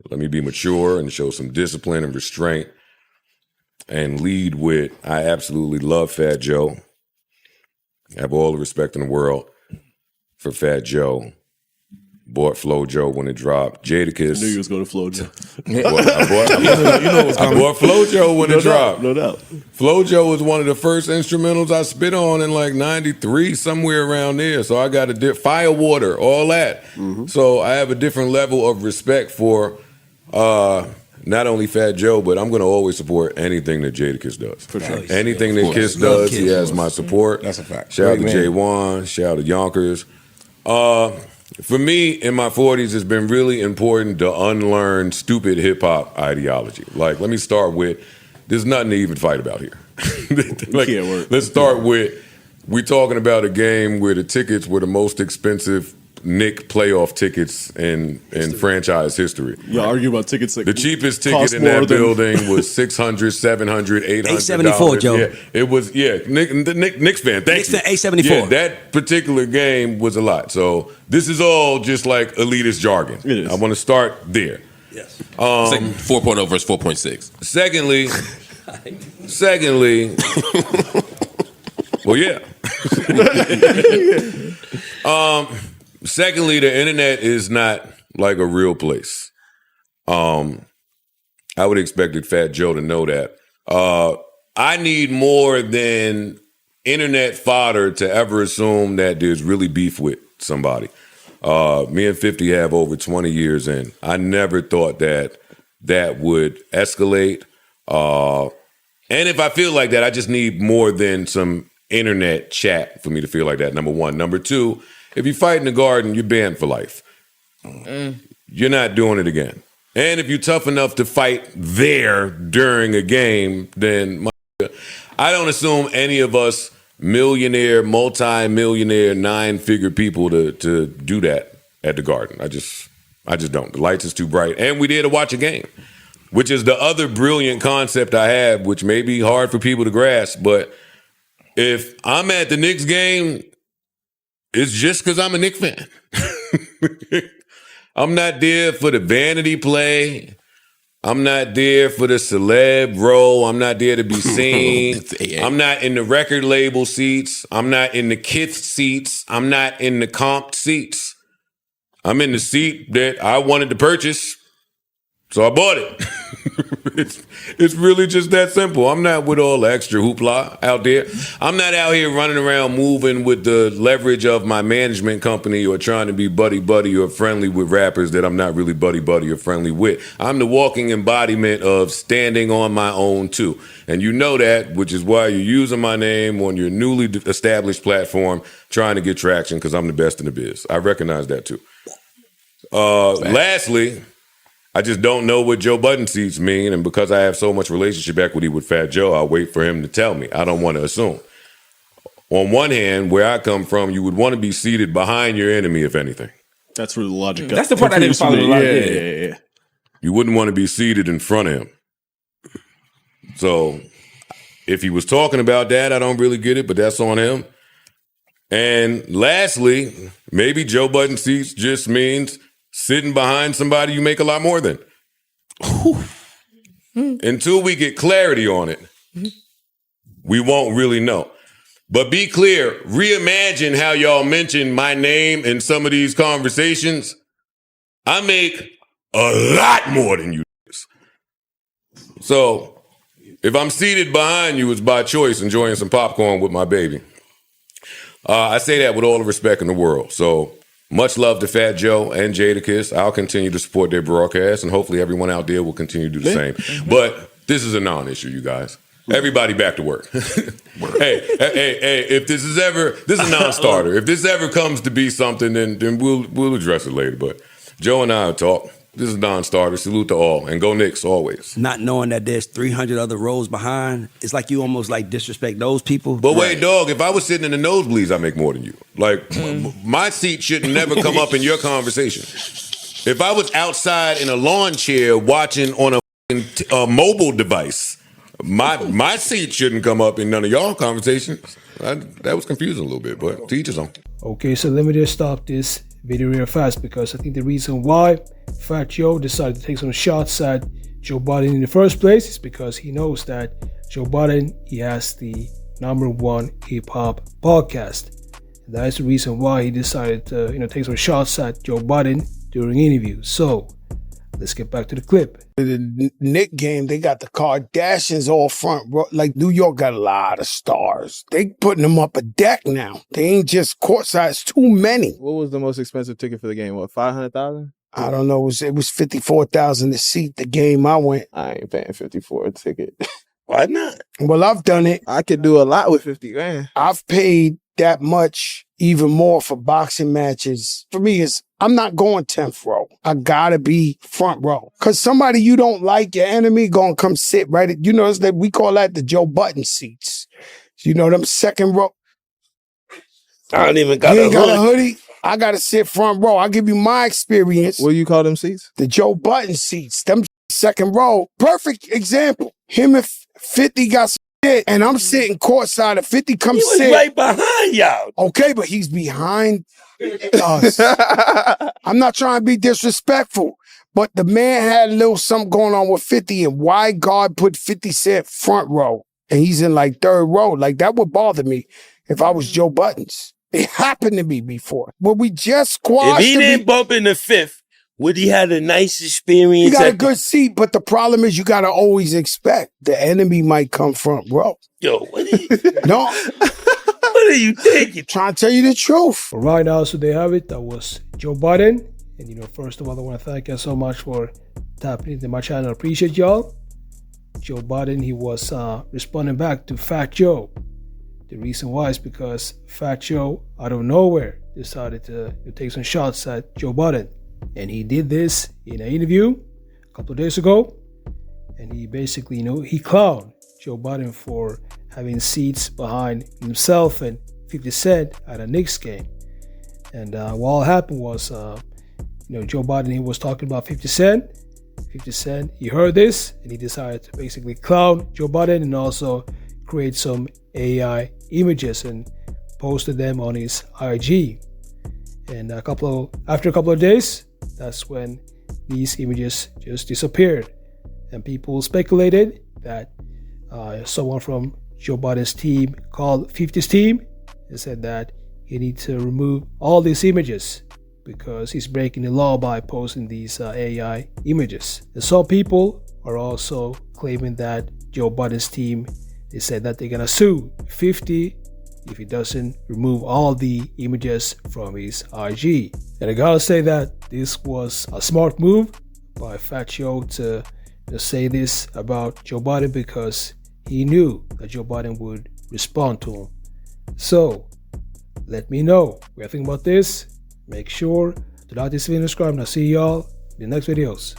Let me be mature and show some discipline and restraint and lead with, I absolutely love Fat Joe. I have all the respect in the world for Fat Joe. Bought Flo Joe when it dropped. Jadakiss. I knew you was going to Flo Joe. I bought Flo Joe when it dropped. No doubt. Flo Joe was one of the first instrumentals I spit on in like 93, somewhere around there. So I got Firewater, all that. Mm-hmm. So I have a different level of respect for not only Fat Joe, but I'm going to always support anything that Jadakiss does. For sure. Anything that Kiss does, he has my support. That's a fact. Shout out to J1, shout out to Yonkers. For me, in my 40s, it's been really important to unlearn stupid hip-hop ideology. Like, let me start with, there's nothing to even fight about here. Let's start with, we're talking about a game where the tickets were the most expensive Knick playoff tickets in franchise history. Y'all argue about tickets. The cheapest ticket in that building was $600, $700, $800. A74, Joe. Yeah, it was. Yeah, Knicks fan. Thank you. A74. Yeah, that particular game was a lot. So this is all just like elitist jargon. It is. I want to start there. Yes. It's like 4.0 versus 4.6. Secondly, well, yeah. Secondly, the internet is not like a real place. I would expect Fat Joe to know that. I need more than internet fodder to ever assume that there's really beef with somebody. Me and 50 have over 20 years in. I never thought that would escalate. And if I feel like that, I just need more than some internet chat for me to feel like that, number one. Number two, if you fight in the garden, you're banned for life. You're not doing it again. And if you're tough enough to fight there during a game, then I don't assume any of us millionaire, multi-millionaire, 9-figure people to do that at the garden. I just don't. The lights is too bright. And we there to watch a game, which is the other brilliant concept I have, which may be hard for people to grasp. But if I'm at the Knicks game, it's just because I'm a Knicks fan. I'm not there for the vanity play. I'm not there for the celeb role. I'm not there to be seen. I'm not in the record label seats. I'm not in the Kith seats. I'm not in the comp seats. I'm in the seat that I wanted to purchase, so I bought it. It's really just that simple. I'm not with all the extra hoopla out there. I'm not out here running around moving with the leverage of my management company or trying to be buddy-buddy or friendly with rappers that I'm not really buddy-buddy or friendly with. I'm the walking embodiment of standing on my own too. And you know that, which is why you're using my name on your newly established platform trying to get traction because I'm the best in the biz. I recognize that too. Lastly, I just don't know what Joe Budden seats mean, and because I have so much relationship equity with Fat Joe, I'll wait for him to tell me. I don't want to assume. On one hand, where I come from, you would want to be seated behind your enemy, if anything. That's where the logic That's the part I didn't follow. Yeah. You wouldn't want to be seated in front of him. So if he was talking about that, I don't really get it, but that's on him. And lastly, maybe Joe Budden seats just means sitting behind somebody you make a lot more than. Until we get clarity on it, we won't really know. But be clear, reimagine how y'all mention my name in some of these conversations. I make a lot more than you. So if I'm seated behind you, it's by choice, enjoying some popcorn with my baby. I say that with all the respect in the world. So much love to Fat Joe and Jadakiss. I'll continue to support their broadcast, and hopefully everyone out there will continue to do the same. But this is a non-issue, you guys. Everybody back to work. Hey, if this is a non-starter. If this ever comes to be something, then we'll address it later. But Joe and I will talk. This is non-starter. Salute to all. And go Knicks always. Not knowing that there's 300 other rows behind, it's like you almost like disrespect those people. But wait, dog, if I was sitting in the nosebleeds, I make more than you. Like, my seat shouldn't never come up in your conversation. If I was outside in a lawn chair watching on a mobile device, my seat shouldn't come up in none of y'all conversations. That was confusing a little bit, but to each his own. Okay, so let me just stop this. video real fast, because I think the reason why Fat Joe decided to take some shots at Joe Budden in the first place is because he knows that Joe Budden, he has the #1 hip-hop podcast. And that is the reason why he decided to, take some shots at Joe Budden during interviews. So, let's get back to the clip. The Knick game, they got the Kardashians all front row. Like, New York got a lot of stars. They putting them up a deck now. They ain't just courtside. It's too many. What was the most expensive ticket for the game? What, 500,000? I don't know. It was 54,000 to seat the game I went. I ain't paying 54 a ticket. Why not? Well, I've done it. I could do a lot with 50 grand. I've paid that much, even more for boxing matches. For me, I'm not going 10th row. I gotta be front row. Cause somebody you don't like, your enemy, gonna come sit right at, we call that the Joe Budden seats. Them second row. I don't even got You a ain't hood. got a hoodie? I gotta sit front row. I'll give you my experience. What do you call them seats? The Joe Budden seats. Them second row. Perfect example. Him and 50 got some shit, and I'm sitting courtside. If 50 comes He was sit. right behind y'all. Okay, but he's behind us. I'm not trying to be disrespectful, but the man had a little something going on with 50, and why God put 50 Cent front row, and he's in like third row. Like, that would bother me if I was Joe Buttons. It happened to me before. But we just squashed If he didn't bump in the fifth, would he had a nice experience? You got a good seat, but the problem is you got to always expect the enemy might come front row. Yo, what are you, No, what are you thinking? trying to tell you the truth. But right now, so they have it. That was Joe Budden. And, first of all, I want to thank you so much for tapping into my channel. I appreciate y'all. Joe Budden, he was responding back to Fat Joe. The reason why is because Fat Joe, out of nowhere, decided to take some shots at Joe Budden. And he did this in an interview a couple of days ago. And he basically, he clowned Joe Budden for having seats behind himself and 50 Cent at a Knicks game. And what happened was, Joe Budden, he was talking about 50 Cent. 50 Cent, he heard this and he decided to basically clown Joe Budden and also create some AI images and posted them on his IG. And after a couple of days, that's when these images just disappeared. And people speculated that someone from Joe Budden's team called 50's team and said that he needs to remove all these images because he's breaking the law by posting these AI images. And some people are also claiming that Joe Budden's team, they said that they're gonna sue 50 if he doesn't remove all the images from his IG. And I gotta say that this was a smart move by Fat Joe to say this about Joe Budden because he knew that Joe Budden would respond to him. So, let me know what you think about this. Make sure to like this video and subscribe, and I'll see y'all in the next videos.